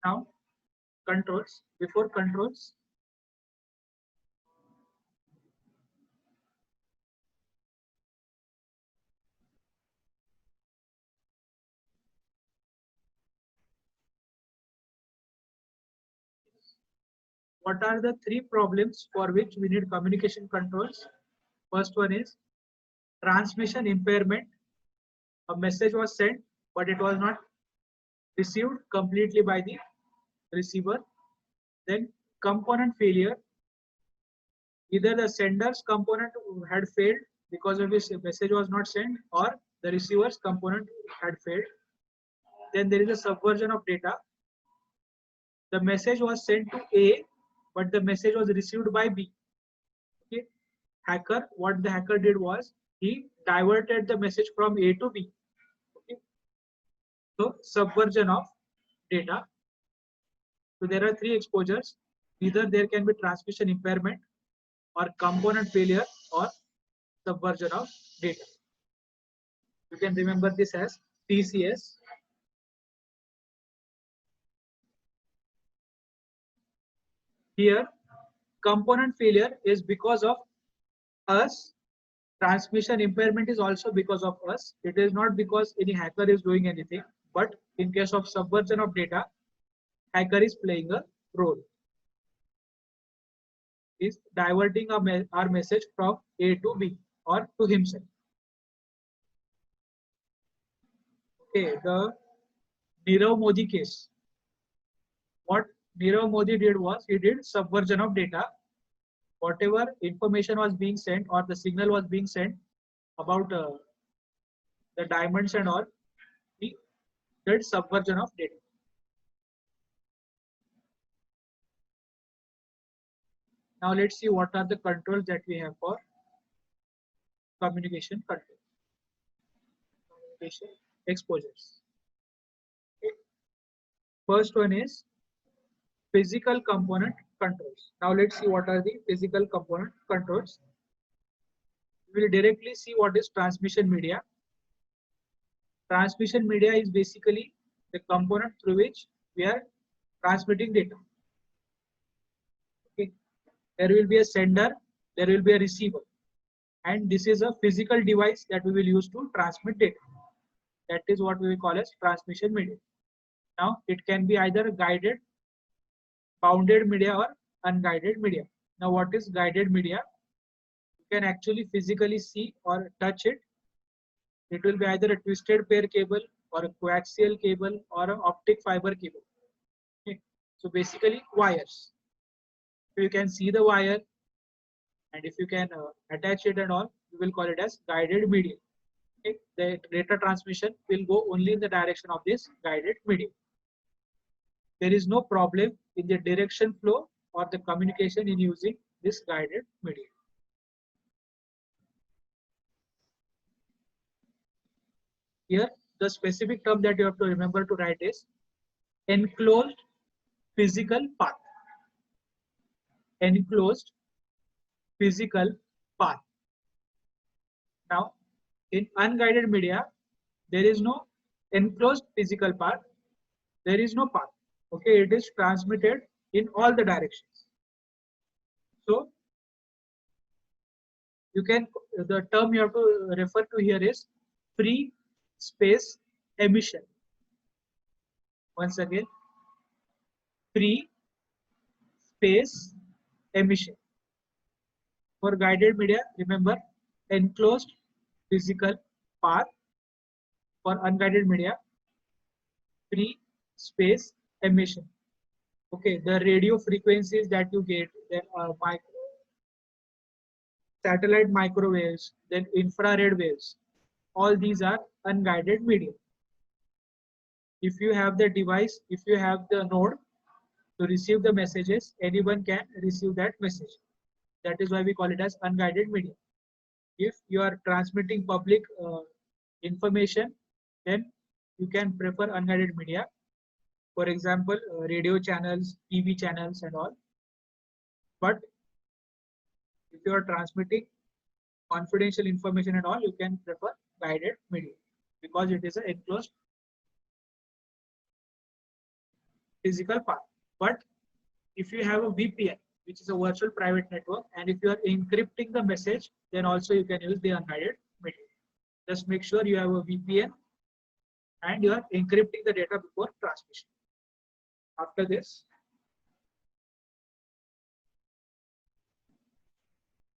Now controls. Before controls, what are the three problems for which we need communication controls? First one is transmission impairment. A message was sent, but it was not received completely by the receiver. Then component failure. Either the sender's component had failed because of this message was not sent, or the receiver's component had failed. Then there is a subversion of data. The message was sent to A, but the message was received by B. Okay. Hacker, what the hacker did was he diverted the message from A to B. Okay. So subversion of data. So there are three exposures. Either there can be transmission impairment, or component failure, or subversion of data. You can remember this as TCS. Here, component failure is because of us. Transmission impairment is also because of us. It is not because any hacker is doing anything, but in case of subversion of data, hacker is playing a role. Is diverting our message from A to B or to himself. Okay, the Nirav Modi case. What Nirav Modi did was he did subversion of data. Whatever information was being sent or the signal was being sent about the diamonds and all, he did subversion of data. Now let's see what are the controls that we have for communication control. Communication exposures. Okay. First one is physical component controls. Now let's see what are the physical component controls. We will directly see what is transmission media. Transmission media is basically the component through which we are transmitting data. Okay. There will be a sender, there will be a receiver, and this is a physical device that we will use to transmit data. That is what we will call as transmission media. Now it can be either guided, bounded media, or unguided media. Now what is guided media? You can actually physically see or touch it. It will be either a twisted pair cable or a coaxial cable or an optic fiber cable. Okay. So basically wires. So you can see the wire, and if you can attach it and all, we will call it as guided medium. Okay. The data transmission will go only in the direction of this guided medium. There is no problem in the direction flow or the communication in using this guided medium. Here, the specific term that you have to remember to write is enclosed physical path. Enclosed physical path. Now, in unguided media, there is no enclosed physical path. There is no path. Okay, it is transmitted in all the directions. So, you can, the term you have to refer to here is free space emission. Once again, free space emission. For guided media, remember enclosed physical path. For unguided media, free space emission. Okay, the radio frequencies that you get, then satellite microwaves, then infrared waves, all these are unguided medium. If you have the device, if you have the node to receive the messages, anyone can receive that message. That is why we call it as unguided medium. If you are transmitting public information, then you can prefer unguided media. For example, radio channels, TV channels and all. But if you are transmitting confidential information and all, you can prefer guided medium because it is an enclosed. physical path. But if you have a VPN, which is a virtual private network, and if you are encrypting the message, then also you can use the unguided medium. Just make sure you have a VPN and you are encrypting the data before transmission. After this,